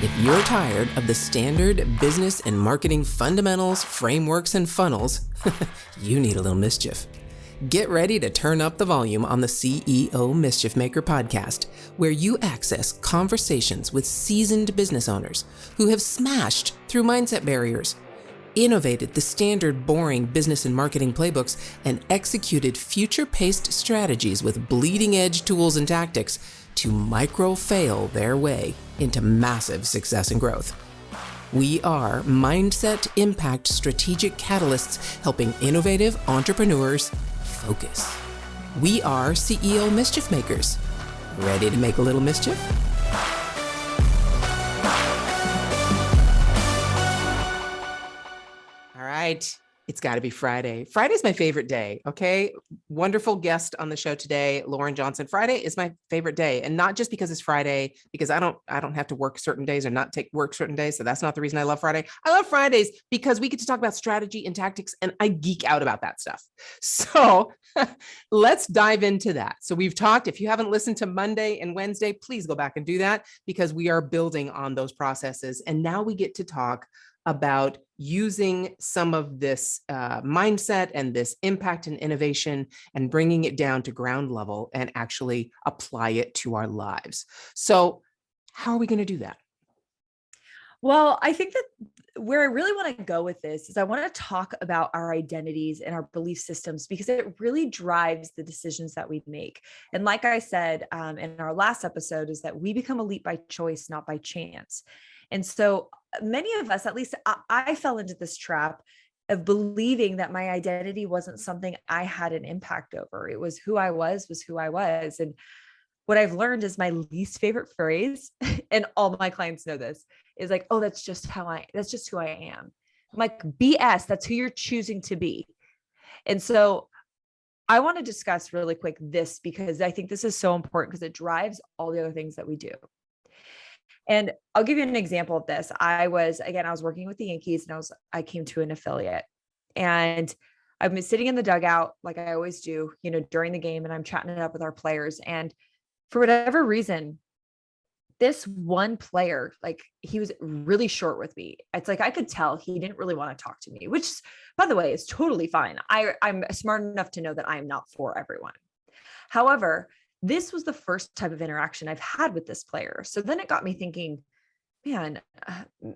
If you're tired of the standard business and marketing fundamentals, frameworks, and funnels, you need a little mischief. Get ready to turn up the volume on the CEO Mischief Maker podcast, where you access conversations with seasoned business owners who have smashed through mindset barriers, innovated the standard boring business and marketing playbooks, and executed future-paced strategies with bleeding-edge tools and tactics to micro-fail their way into massive success and growth. We are Mindset Impact Strategic Catalysts helping innovative entrepreneurs focus. We are CEO Mischief Makers. Ready to make a little mischief? All right. It's got to be Friday. Friday's my favorite day. Okay. Wonderful guest on the show today, Lauren Johnson. Friday is my favorite day. And not just because it's Friday, because I don't have to work certain days or not take work certain days. So that's not the reason I love Friday. I love Fridays because we get to talk about strategy and tactics, and I geek out about that stuff. So let's dive into that. So we've talked, if you haven't listened to Monday and Wednesday, please go back and do that, because we are building on those processes. And now we get to talk about using some of this mindset and this impact and innovation and bringing it down to ground level and actually apply it to our lives. So how are we going to do that? Well, I think that where I really want to go with this is I want to talk about our identities and our belief systems, because it really drives the decisions that we make. And like I said in our last episode, is that we become elite by choice, not by chance. And so many of us, at least I fell into this trap of believing that my identity wasn't something I had an impact over. It was who I was who I was. And what I've learned is my least favorite phrase, and all my clients know this, is like, oh, that's just who I am. I'm like, BS, that's who you're choosing to be. And so I want to discuss really quick this, because I think this is so important, because it drives all the other things that we do. And I'll give you an example of this. I was working with the Yankees, and I came to an affiliate, and I've been sitting in the dugout like I always do, during the game, and I'm chatting it up with our players. And for whatever reason, this one player, like, he was really short with me. It's like, I could tell he didn't really want to talk to me, which, by the way, is totally fine. I'm smart enough to know that I am not for everyone. However, this was the first type of interaction I've had with this player. So then it got me thinking, man,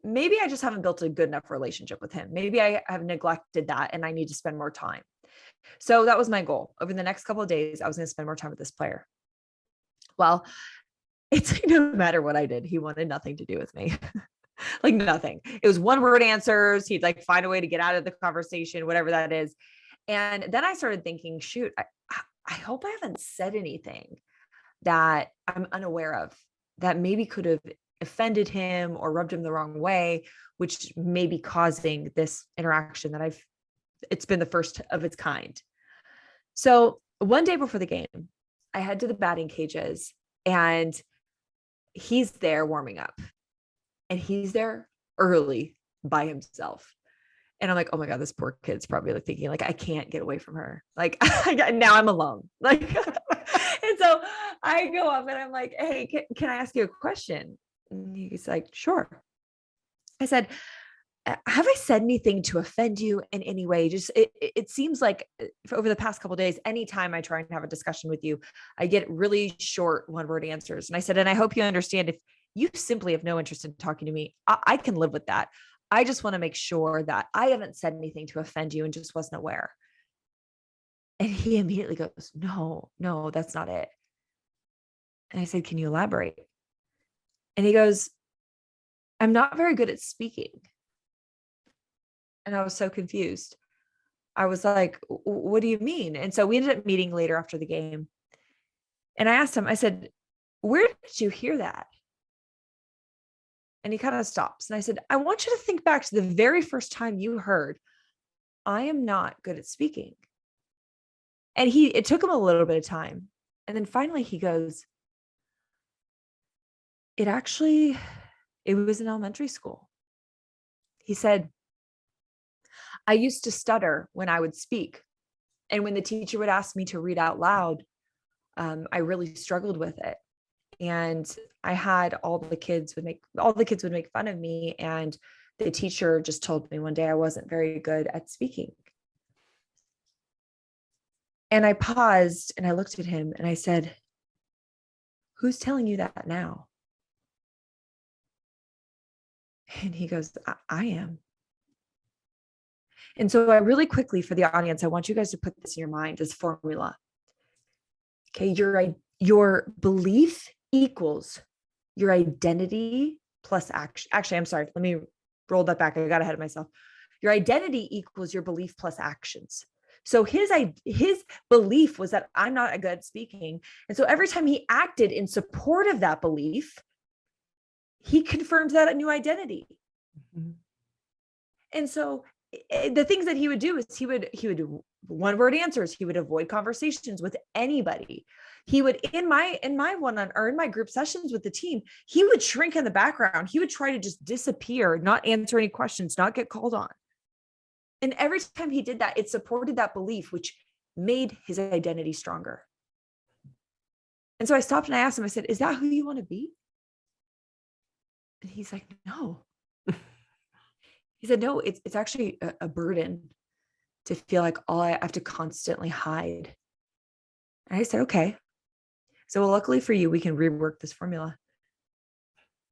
maybe I just haven't built a good enough relationship with him. Maybe I have neglected that and I need to spend more time. So that was my goal. Over the next couple of days, I was going to spend more time with this player. Well, it's like, no matter what I did, he wanted nothing to do with me. Like, nothing. It was one word answers. He'd like find a way to get out of the conversation, whatever that is. And then I started thinking, shoot, I hope I haven't said anything that I'm unaware of that maybe could have offended him or rubbed him the wrong way, which may be causing this interaction that it's been the first of its kind. So one day before the game, I head to the batting cages, and he's there warming up, and he's there early by himself. And I'm like, oh my God, this poor kid's probably like thinking, like, I can't get away from her. Like, now I'm alone. Like, and so I go up and I'm like, hey, can I ask you a question? And he's like, sure. I said, have I said anything to offend you in any way? Just, it seems like over the past couple of days, anytime I try and have a discussion with you, I get really short one-word answers. And I said, and I hope you understand, if you simply have no interest in talking to me, I can live with that. I just want to make sure that I haven't said anything to offend you and just wasn't aware. And he immediately goes, no, that's not it. And I said, can you elaborate? And he goes, I'm not very good at speaking. And I was so confused. I was like, what do you mean? And so we ended up meeting later after the game. And I asked him, I said, where did you hear that? And he kind of stops. And I said, I want you to think back to the very first time you heard, I am not good at speaking. And it took him a little bit of time. And then finally he goes, it was in elementary school. He said, I used to stutter when I would speak. And when the teacher would ask me to read out loud, I really struggled with it. And I had all the kids would make fun of me. And the teacher just told me one day I wasn't very good at speaking. And I paused and I looked at him and I said, "Who's telling you that now?" And he goes, I am. And so I really quickly, for the audience, I want you guys to put this in your mind, this formula. Okay, your belief equals your identity plus action. Actually, I'm sorry. Let me roll that back. I got ahead of myself. Your identity equals your belief plus actions. So his belief was that I'm not good at speaking. And so every time he acted in support of that belief, he confirmed that a new identity. Mm-hmm. And so the things that he would do is he would do one word answers. He would avoid conversations with anybody. He would, in my in my group sessions with the team, he would shrink in the background. He would try to just disappear, not answer any questions, not get called on. And every time he did that, it supported that belief, which made his identity stronger. And so I stopped and I asked him, I said, "Is that who you want to be?" And he's like, "No." He said, "No, it's actually a burden to feel like all I have to constantly hide." And I said, "Okay." So, well, luckily for you, we can rework this formula.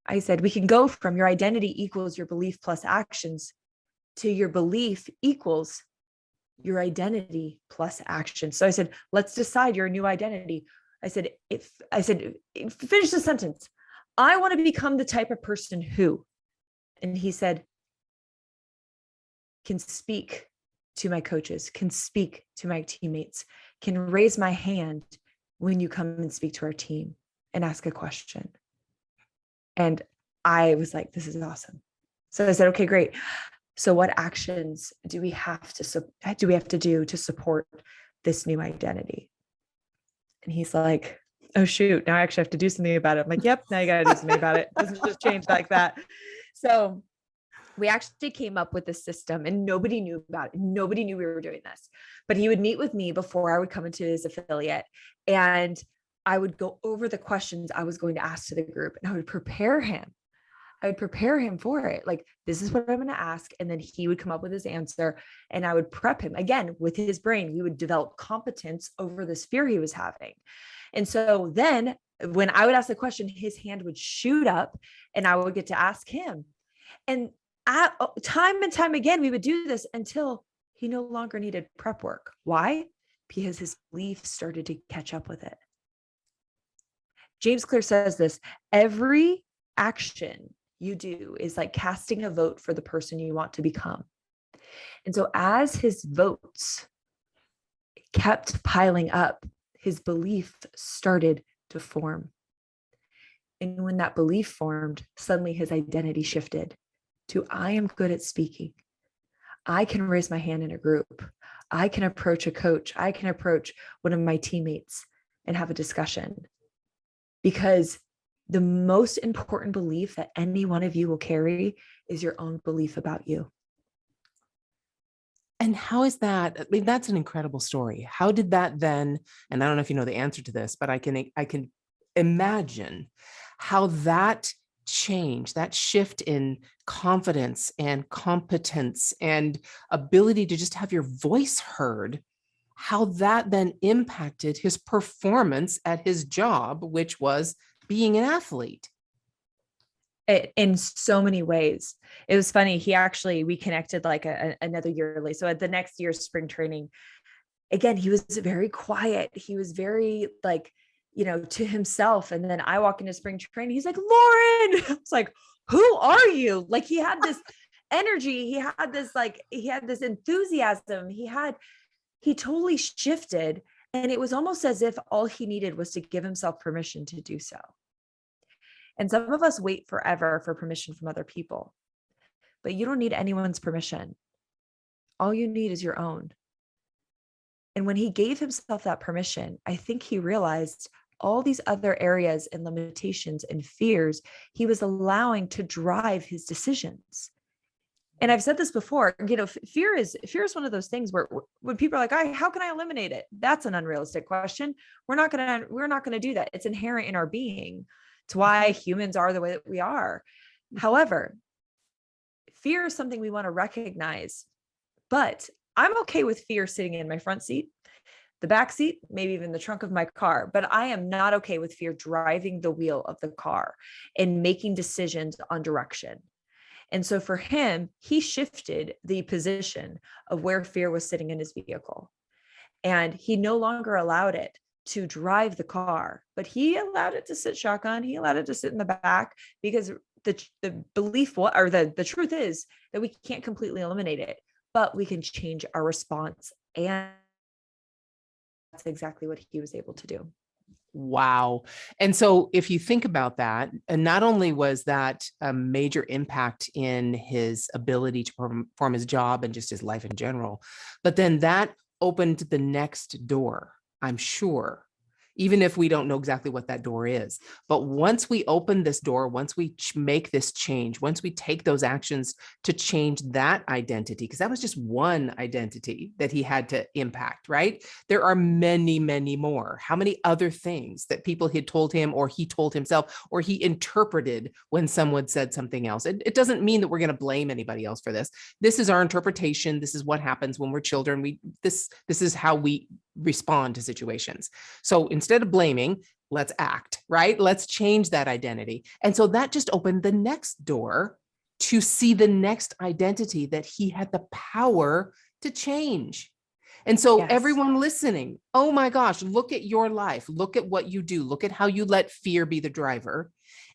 I said, we can go from your identity equals your belief plus actions to your belief equals your identity plus action. So I said, let's decide your new identity. I said, finish the sentence. I want to become the type of person who, and he said, can speak to my coaches, can speak to my teammates, can raise my hand when you come and speak to our team and ask a question. And I was like, this is awesome. So I said, okay, great. So what actions do we have to do to support this new identity? And he's like, oh shoot, now I actually have to do something about it. I'm like, yep, now you got to do something about it. It doesn't just change like that. So we actually came up with a system and nobody knew about it. Nobody knew we were doing this, but he would meet with me before I would come into his affiliate, and I would go over the questions I was going to ask to the group, and I would prepare him. I would prepare him for it. Like, this is what I'm going to ask. And then he would come up with his answer, and I would prep him again with his brain. We would develop competence over this fear he was having. And so then when I would ask the question, his hand would shoot up and I would get to ask him. And time and time again, we would do this until he no longer needed prep work. Why? Because his belief started to catch up with it. James Clear says this: every action you do is like casting a vote for the person you want to become. And so as his votes kept piling up, his belief started to form. And when that belief formed, suddenly his identity shifted to, I am good at speaking. I can raise my hand in a group. I can approach a coach. I can approach one of my teammates and have a discussion. Because the most important belief that any one of you will carry is your own belief about you. And how is that? I mean, that's an incredible story. How did that then, and I don't know if you know the answer to this, but I can imagine how that change, that shift in confidence and competence and ability to just have your voice heard, how that then impacted his performance at his job, which was being an athlete. In so many ways. It was funny. We connected like another year later. So at the next year's spring training, again, he was very quiet. He was very like, to himself. And then I walk into spring training. He's like, Lauren. I was like, who are you? Like, he had this energy. He had this enthusiasm. He totally shifted. And it was almost as if all he needed was to give himself permission to do so. And some of us wait forever for permission from other people, but you don't need anyone's permission. All you need is your own. And when he gave himself that permission, I think he realized all these other areas and limitations and fears he was allowing to drive his decisions. And I've said this before, fear is one of those things where when people are like, how can I eliminate it? That's an unrealistic question. We're not going to do that. It's inherent in our being. It's why humans are the way that we are. However, fear is something we want to recognize, but I'm okay with fear sitting in my front seat, the back seat, maybe even the trunk of my car, but I am not okay with fear driving the wheel of the car and making decisions on direction. And so for him, he shifted the position of where fear was sitting in his vehicle. And he no longer allowed it to drive the car, but he allowed it to sit shotgun. He allowed it to sit in the back, because the belief or the truth is that we can't completely eliminate it, but we can change our response. And that's exactly what he was able to do. Wow. And so if you think about that, and not only was that a major impact in his ability to perform his job and just his life in general, but then that opened the next door, I'm sure, even if we don't know exactly what that door is. But once we open this door, once we make this change, once we take those actions to change that identity, because that was just one identity that he had to impact, right? There are many, many more. How many other things that people had told him, or he told himself, or he interpreted when someone said something else? It doesn't mean that we're going to blame anybody else for this. This is our interpretation. This is what happens when we're children. This is how we respond to situations. So instead of blaming, let's act, right? Let's change that identity. And so that just opened the next door to see the next identity that he had the power to change. And so everyone listening, oh my gosh, look at your life. Look at what you do. Look at how you let fear be the driver.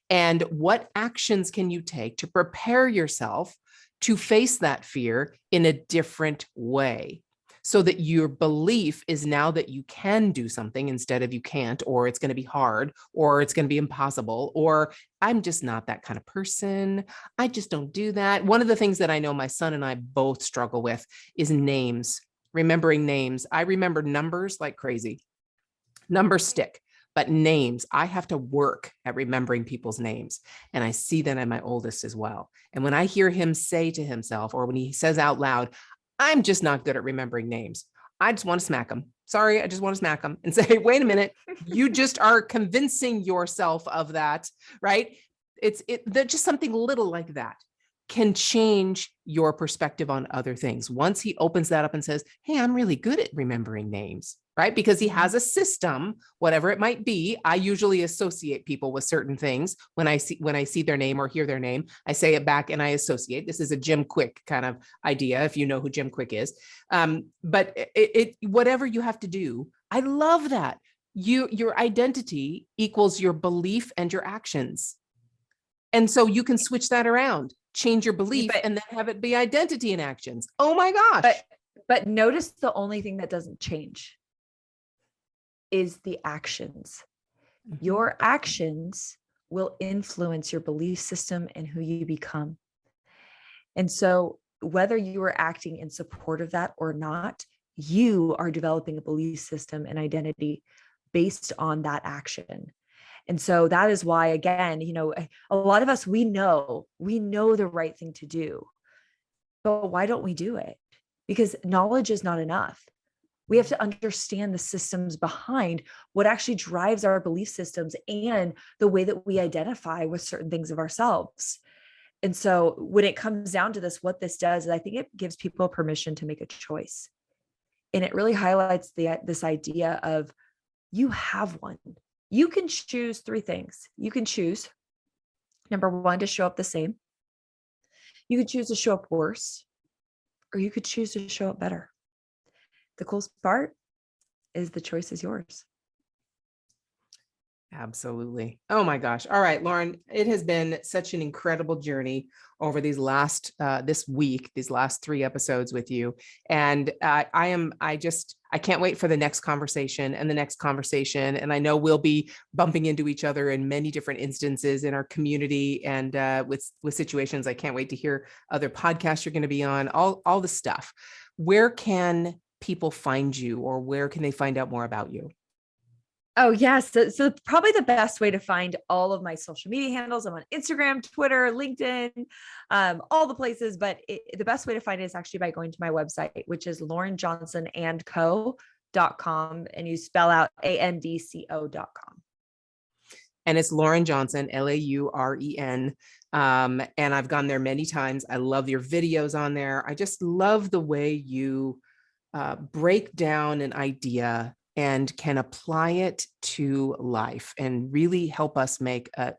And what actions can you take to prepare yourself to face that fear in a different way, so that your belief is now that you can do something instead of you can't, or it's going to be hard, or it's going to be impossible, or I'm just not that kind of person. I just don't do that. One of the things that I know my son and I both struggle with is names, remembering names. I remember numbers like crazy. Numbers stick, but names, I have to work at remembering people's names. And I see that in my oldest as well. And when I hear him say to himself, or when he says out loud, I'm just not good at remembering names, I just want to smack him. Sorry, I just want to smack him and say, wait a minute, you just are convincing yourself of that, right? There's just something little like that can change your perspective on other things. Once he opens that up and says, hey, I'm really good at remembering names, right? Because he has a system, whatever it might be. I usually associate people with certain things when I see their name or hear their name. I say it back and I associate. This is a Jim Quick kind of idea, if you know who Jim Quick is. But whatever you have to do, I love that. Your identity equals your belief and your actions. And so you can switch that around, change your belief, and then have it be identity and actions. Oh my gosh. But notice the only thing that doesn't change is the actions. Mm-hmm. Your actions will influence your belief system and who you become. And so whether you are acting in support of that or not, you are developing a belief system and identity based on that action. And so that is why, again, a lot of us, we know the right thing to do, but why don't we do it? Because knowledge is not enough. We have to understand the systems behind what actually drives our belief systems and the way that we identify with certain things of ourselves. And so when it comes down to this, what this does is I think it gives people permission to make a choice. And it really highlights this idea of you have one. You can choose three things. You can choose, number one, to show up the same. You could choose to show up worse, or you could choose to show up better. The coolest part is the choice is yours. Absolutely. Oh my gosh. All right, Lauren, it has been such an incredible journey over this last 3 episodes with you. And I can't wait for the next conversation and the next conversation. And I know we'll be bumping into each other in many different instances in our community and with situations. I can't wait to hear other podcasts you're going to be on, all the stuff. Where can people find you, or where can they find out more about you? Oh, yes. So probably the best way to find all of my social media handles, I'm on Instagram, Twitter, LinkedIn, all the places. But the best way to find it is actually by going to my website, which is laurenjohnsonandco.com. And you spell out ANDCO.com. And it's Lauren Johnson, Lauren. And I've gone there many times. I love your videos on there. I just love the way you break down an idea and can apply it to life and really help us make a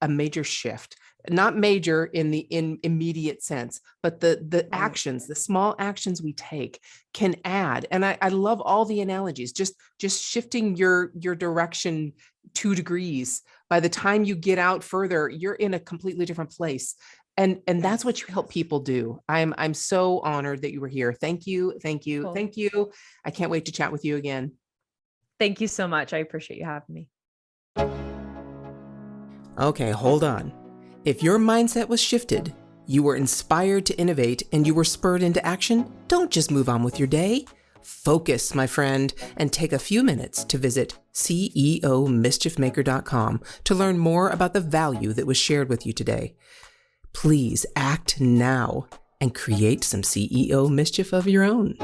major shift. Not major in the immediate sense, but the actions, the small actions we take can add. And I love all the analogies, just shifting your direction 2 degrees. By the time you get out further, you're in a completely different place. And that's what you help people do. I'm so honored that you were here. Thank you. Cool. Thank you. I can't wait to chat with you again. Thank you so much. I appreciate you having me. Okay, hold on. If your mindset was shifted, you were inspired to innovate, and you were spurred into action, don't just move on with your day. Focus, my friend, and take a few minutes to visit CEOmischiefmaker.com to learn more about the value that was shared with you today. Please act now and create some CEO mischief of your own.